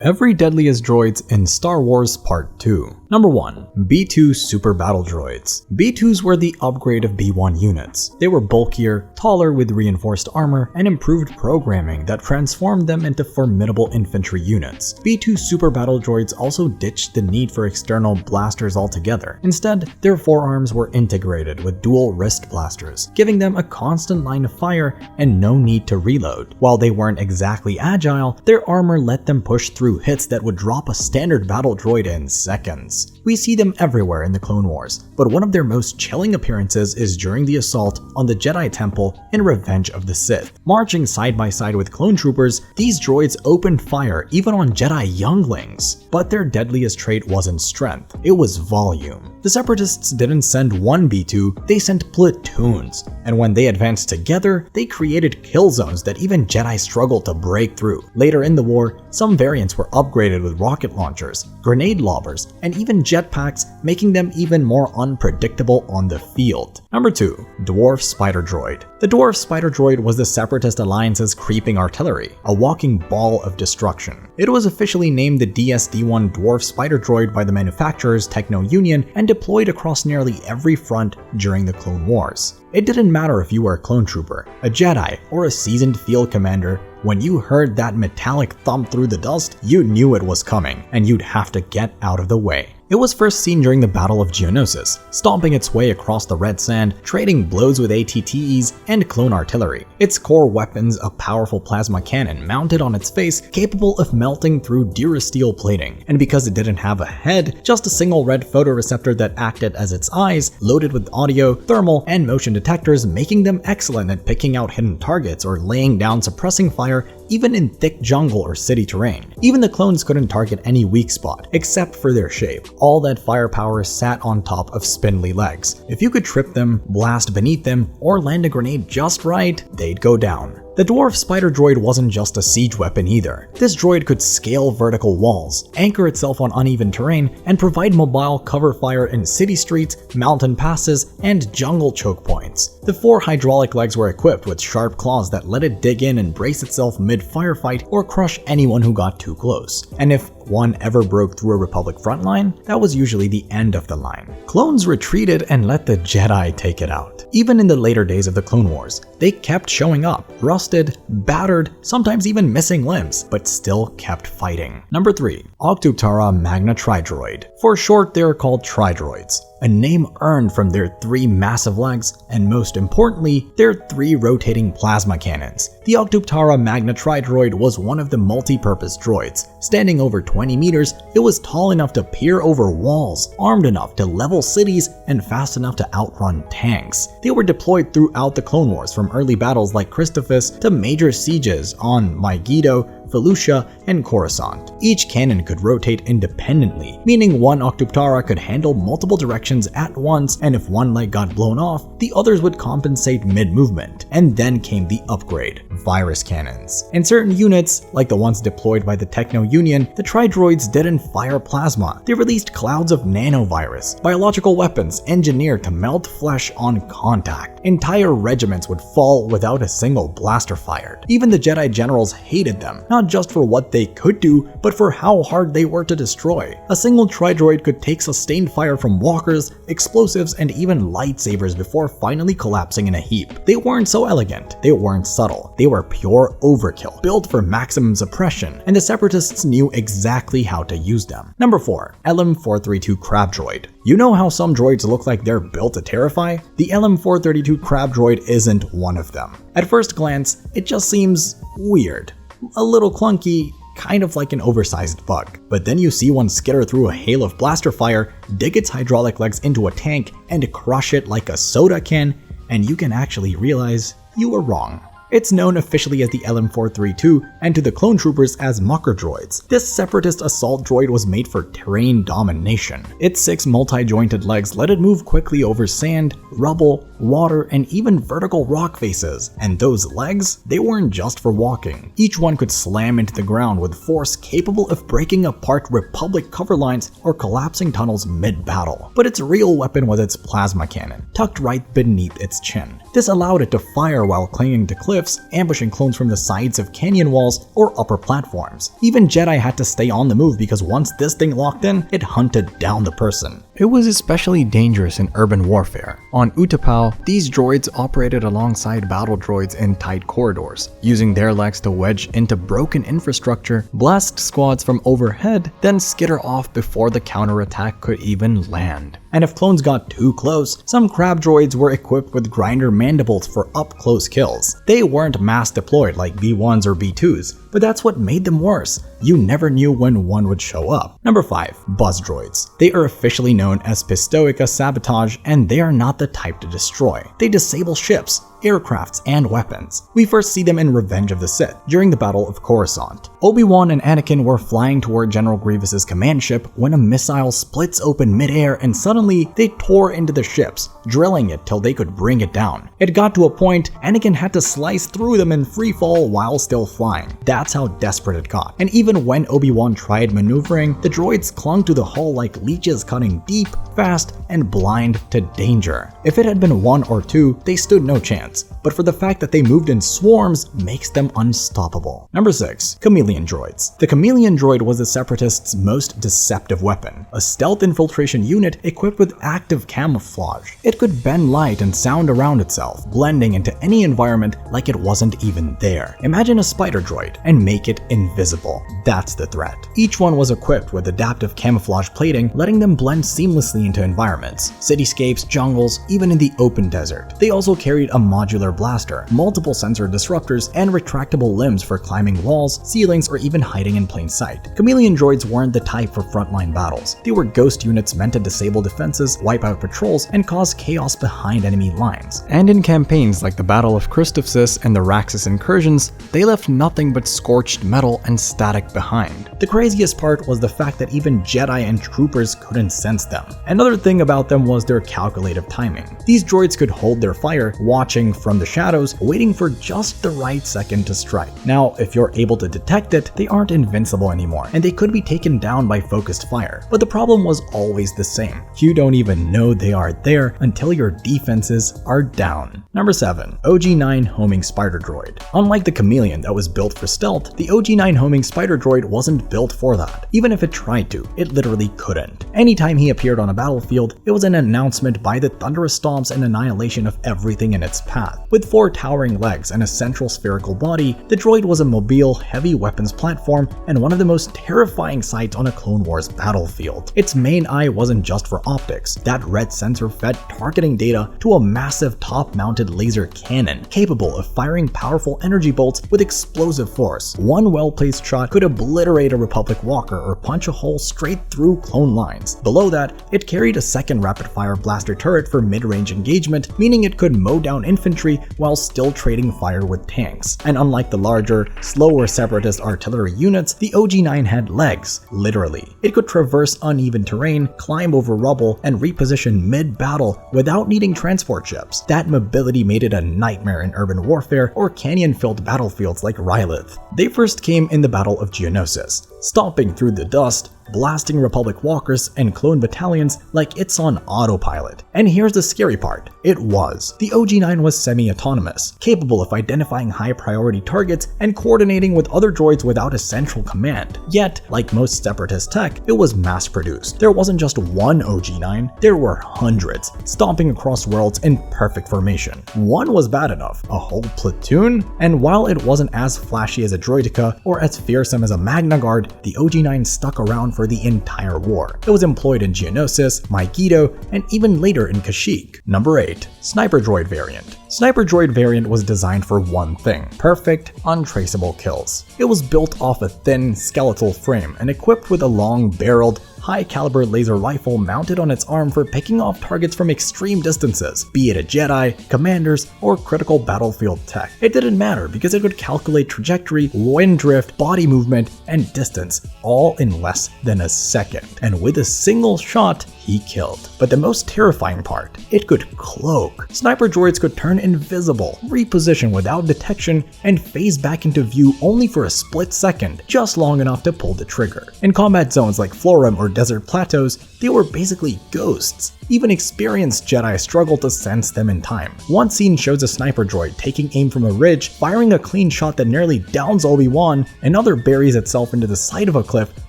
Every Deadliest Droids in Star Wars Part 2. Number 1. B2 Super Battle Droids. B2s were the upgrade of B1 units. They were bulkier, taller with reinforced armor, and improved programming that transformed them into formidable infantry units. B2 Super Battle Droids also ditched the need for external blasters altogether. Instead, their forearms were integrated with dual wrist blasters, giving them a constant line of fire and no need to reload. While they weren't exactly agile, their armor let them push through hits that would drop a standard battle droid in seconds. We see them everywhere in the Clone Wars, but one of their most chilling appearances is during the assault on the Jedi Temple in Revenge of the Sith. Marching side by side with clone troopers, these droids opened fire even on Jedi younglings. But their deadliest trait wasn't strength, it was volume. The Separatists didn't send one B2, they sent platoons, and when they advanced together, they created kill zones that even Jedi struggled to break through. Later in the war, some variants were upgraded with rocket launchers, grenade lobbers, and even jetpacks, making them even more unpredictable on the field. Number 2. Dwarf Spider Droid. The Dwarf Spider Droid was the Separatist Alliance's creeping artillery, a walking ball of destruction. It was officially named the DS-D1 Dwarf Spider Droid by the manufacturer's Techno Union and deployed across nearly every front during the Clone Wars. It didn't matter if you were a clone trooper, a Jedi, or a seasoned field commander. When you heard that metallic thump through the dust, you knew it was coming, and you'd have to get out of the way. It was first seen during the Battle of Geonosis, stomping its way across the red sand, trading blows with ATTEs and clone artillery. Its core weapons, a powerful plasma cannon mounted on its face, capable of melting through Durasteel plating. And because it didn't have a head, just a single red photoreceptor that acted as its eyes, loaded with audio, thermal, and motion detectors, making them excellent at picking out hidden targets or laying down suppressing fire even in thick jungle or city terrain. Even the clones couldn't target any weak spot, except for their shape. All that firepower sat on top of spindly legs. If you could trip them, blast beneath them, or land a grenade just right, they'd go down. The Dwarf Spider Droid wasn't just a siege weapon either. This droid could scale vertical walls, anchor itself on uneven terrain, and provide mobile cover fire in city streets, mountain passes, and jungle choke points. The 4 hydraulic legs were equipped with sharp claws that let it dig in and brace itself mid-firefight or crush anyone who got too close. And if one ever broke through a Republic front line, that was usually the end of the line. Clones retreated and let the Jedi take it out. Even in the later days of the Clone Wars, they kept showing up, rusted, battered, sometimes even missing limbs, but still kept fighting. Number 3. Octuptarra Magna Tri-Droid. For short, they are called tri-droids, a name earned from their 3 massive legs, and most importantly, their 3 rotating plasma cannons. The Octuptarra Magna Tri-Droid was one of the multi-purpose droids. Standing over 20 meters, it was tall enough to peer over walls, armed enough to level cities, and fast enough to outrun tanks. They were deployed throughout the Clone Wars, from early battles like Christophus to major sieges on Megiddo, Felucia, and Coruscant. Each cannon could rotate independently, meaning one Octuptarra could handle multiple directions at once, and if one leg got blown off, the others would compensate mid-movement. And then came the upgrade, virus cannons. In certain units, like the ones deployed by the Techno Union, the tri-droids didn't fire plasma. They released clouds of nanovirus, biological weapons engineered to melt flesh on contact. Entire regiments would fall without a single blaster fired. Even the Jedi generals hated them, not just for what they could do, but for how hard they were to destroy. A single tri-droid could take sustained fire from walkers, explosives, and even lightsabers before finally collapsing in a heap. They weren't so elegant, they weren't subtle, they were pure overkill, built for maximum suppression, and the Separatists knew exactly how to use them. Number 4. LM-432 Crab Droid. You know how some droids look like they're built to terrify? The LM-432 Crab Droid isn't one of them. At first glance, it just seems weird. A little clunky, kind of like an oversized bug. But then you see one skitter through a hail of blaster fire, dig its hydraulic legs into a tank, and crush it like a soda can, and you can actually realize you were wrong. It's known officially as the LM-432 and to the clone troopers as mucker droids. This separatist assault droid was made for terrain domination. Its 6 multi-jointed legs let it move quickly over sand, rubble, water, and even vertical rock faces. And those legs, they weren't just for walking. Each one could slam into the ground with force capable of breaking apart Republic cover lines or collapsing tunnels mid-battle. But its real weapon was its plasma cannon, tucked right beneath its chin. This allowed it to fire while clinging to cliffs, ambushing clones from the sides of canyon walls or upper platforms. Even Jedi had to stay on the move because once this thing locked in, it hunted down the person. It was especially dangerous in urban warfare. On Utapau, these droids operated alongside battle droids in tight corridors, using their legs to wedge into broken infrastructure, blast squads from overhead, then skitter off before the counterattack could even land. And if clones got too close, some crab droids were equipped with grinder mandibles for up-close kills. They weren't mass deployed like B1s or B2s, but that's what made them worse. You never knew when one would show up. Number 5. Buzz droids. They are officially known as Pistoica sabotage, and they are not the type to destroy. They disable ships, aircrafts, and weapons. We first see them in Revenge of the Sith, during the Battle of Coruscant. Obi-Wan and Anakin were flying toward General Grievous's command ship when a missile splits open midair and suddenly they tore into the ships, drilling it till they could bring it down. It got to a point Anakin had to slice through them in free fall while still flying. That's how desperate it got. And even when Obi-Wan tried maneuvering, the droids clung to the hull like leeches, cutting deep, fast, and blind to danger. If it had been 1 or 2, they stood no chance, but for the fact that they moved in swarms makes them unstoppable. Number 6. Chameleon droids. The Chameleon droid was the Separatists' most deceptive weapon, a stealth infiltration unit equipped with active camouflage. It could bend light and sound around itself, blending into any environment like it wasn't even there. Imagine a spider droid and make it invisible. That's the threat. Each one was equipped with adaptive camouflage plating, letting them blend seamlessly into environments, cityscapes, jungles, even in the open desert. They also carried a modular blaster, multiple sensor disruptors, and retractable limbs for climbing walls, ceilings, or even hiding in plain sight. Chameleon droids weren't the type for frontline battles. They were ghost units meant to disable defenses, wipe out patrols, and cause chaos behind enemy lines. And in campaigns like the Battle of Christophsis and the Raxus incursions, they left nothing but scorched metal and static behind. The craziest part was the fact that even Jedi and troopers couldn't sense them. Another thing about them was their calculative timing. These droids could hold their fire, watching from the shadows, waiting for just the right second to strike. Now, if you're able to detect it, they aren't invincible anymore, and they could be taken down by focused fire. But the problem was always the same. You don't even know they are there until your defenses are down. Number 7. OG-9 homing spider droid. Unlike the Chameleon that was built for stealth, the OG-9 homing spider droid wasn't built for that. Even if it tried to, it literally couldn't. Anytime he appeared on a battlefield, it was an announcement by the thunderous stomps and annihilation of everything in its path. With 4 towering legs and a central spherical body, the droid was a mobile, heavy weapons platform and one of the most terrifying sights on a Clone Wars battlefield. Its main eye wasn't just for optics. That red sensor fed targeting data to a massive top-mounted laser cannon, capable of firing powerful energy bolts with explosive force. One well-placed shot could obliterate a Republic walker or punch a hole straight through clone lines. Below that, it carried a second rapid-fire blaster turret for mid-range engagement, meaning it could mow down infantry while still trading fire with tanks. And unlike the larger, slower Separatist artillery units, the OG-9 had legs, literally. It could traverse uneven terrain, climb over rubble, and reposition mid-battle without needing transport ships. That mobility made it a nightmare in urban warfare or canyon-filled battlefields like Rylith. They first came in the Battle of Geonosis, stomping through the dust, blasting Republic walkers and clone battalions like it's on autopilot. And here's the scary part. It was. The OG-9 was semi-autonomous, capable of identifying high-priority targets and coordinating with other droids without a central command. Yet, like most Separatist tech, it was mass-produced. There wasn't just one OG-9, there were hundreds, stomping across worlds in perfect formation. One was bad enough, a whole platoon? And while it wasn't as flashy as a Droideka or as fearsome as a Magna Guard, the OG-9 stuck around for the entire war. It was employed in Geonosis, Megiddo, and even later in Kashyyyk. Number 8. Sniper Droid Variant. Sniper Droid Variant was designed for one thing: perfect, untraceable kills. It was built off a thin, skeletal frame and equipped with a long-barreled, high-caliber laser rifle mounted on its arm for picking off targets from extreme distances, be it a Jedi, commanders, or critical battlefield tech. It didn't matter because it could calculate trajectory, wind drift, body movement, and distance, all in less than a second. And with a single shot, he killed. But the most terrifying part, it could cloak. Sniper droids could turn invisible, reposition without detection, and phase back into view only for a split second, just long enough to pull the trigger. In combat zones like Florum or desert plateaus, they were basically ghosts. Even experienced Jedi struggled to sense them in time. One scene shows a sniper droid taking aim from a ridge, firing a clean shot that nearly downs Obi-Wan. Another buries itself into the side of a cliff,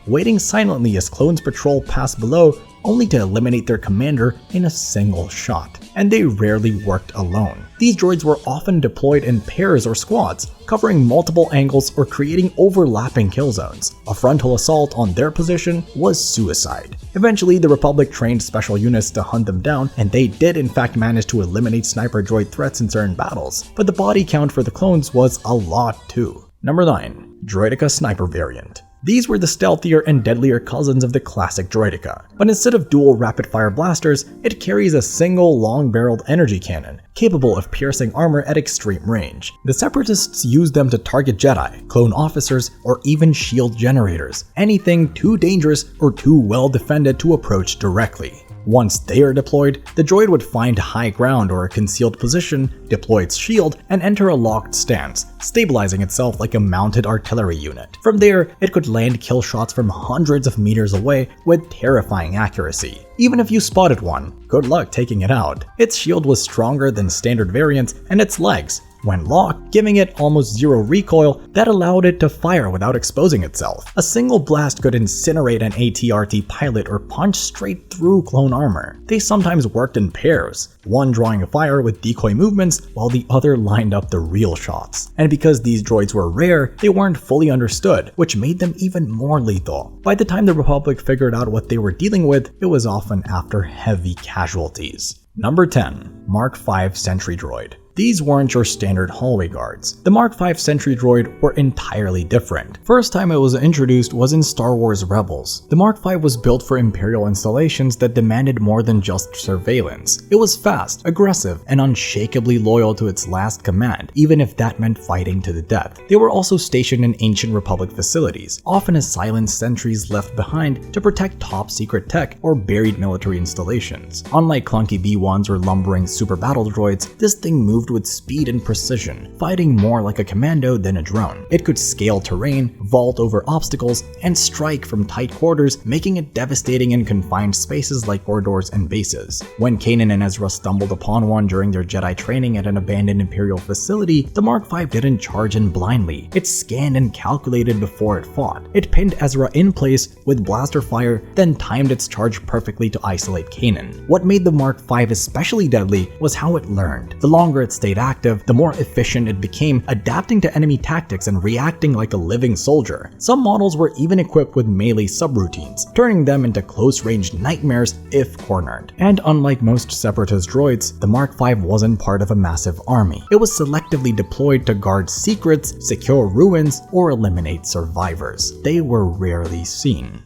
waiting silently as clones patrol past below, only to eliminate their commander in a single shot. And they rarely worked alone. These droids were often deployed in pairs or squads, covering multiple angles or creating overlapping kill zones. A frontal assault on their position was suicide. Eventually, the Republic trained special units to hunt them down, and they did in fact manage to eliminate sniper droid threats in certain battles, but the body count for the clones was a lot too. Number 9. Droideka Sniper Variant. These were the stealthier and deadlier cousins of the classic Droideka, but instead of dual rapid-fire blasters, it carries a single long-barreled energy cannon, capable of piercing armor at extreme range. The Separatists used them to target Jedi, clone officers, or even shield generators, anything too dangerous or too well defended to approach directly. Once they are deployed, the droid would find high ground or a concealed position, deploy its shield, and enter a locked stance, stabilizing itself like a mounted artillery unit. From there, it could land kill shots from hundreds of meters away with terrifying accuracy. Even if you spotted one, good luck taking it out. Its shield was stronger than standard variants, and its legs, when locked, giving it almost zero recoil that allowed it to fire without exposing itself. A single blast could incinerate an AT-RT pilot or punch straight through clone armor. They sometimes worked in pairs, one drawing a fire with decoy movements while the other lined up the real shots. And because these droids were rare, they weren't fully understood, which made them even more lethal. By the time the Republic figured out what they were dealing with, it was often after heavy casualties. Number 10. Mark V Sentry Droid. These weren't your standard hallway guards. The Mark V Sentry Droid were entirely different. First time it was introduced was in Star Wars Rebels. The Mark V was built for Imperial installations that demanded more than just surveillance. It was fast, aggressive, and unshakably loyal to its last command, even if that meant fighting to the death. They were also stationed in ancient Republic facilities, often as silent sentries left behind to protect top secret tech or buried military installations. Unlike clunky B1s or lumbering super battle droids, this thing moved with speed and precision, fighting more like a commando than a drone. It could scale terrain, vault over obstacles, and strike from tight quarters, making it devastating in confined spaces like corridors and bases. When Kanan and Ezra stumbled upon one during their Jedi training at an abandoned Imperial facility, the Mark V didn't charge in blindly. It scanned and calculated before it fought. It pinned Ezra in place with blaster fire, then timed its charge perfectly to isolate Kanan. What made the Mark V especially deadly was how it learned. The longer it stayed active, the more efficient it became, adapting to enemy tactics and reacting like a living soldier. Some models were even equipped with melee subroutines, turning them into close-range nightmares if cornered. And unlike most Separatist droids, the Mark V wasn't part of a massive army. It was selectively deployed to guard secrets, secure ruins, or eliminate survivors. They were rarely seen.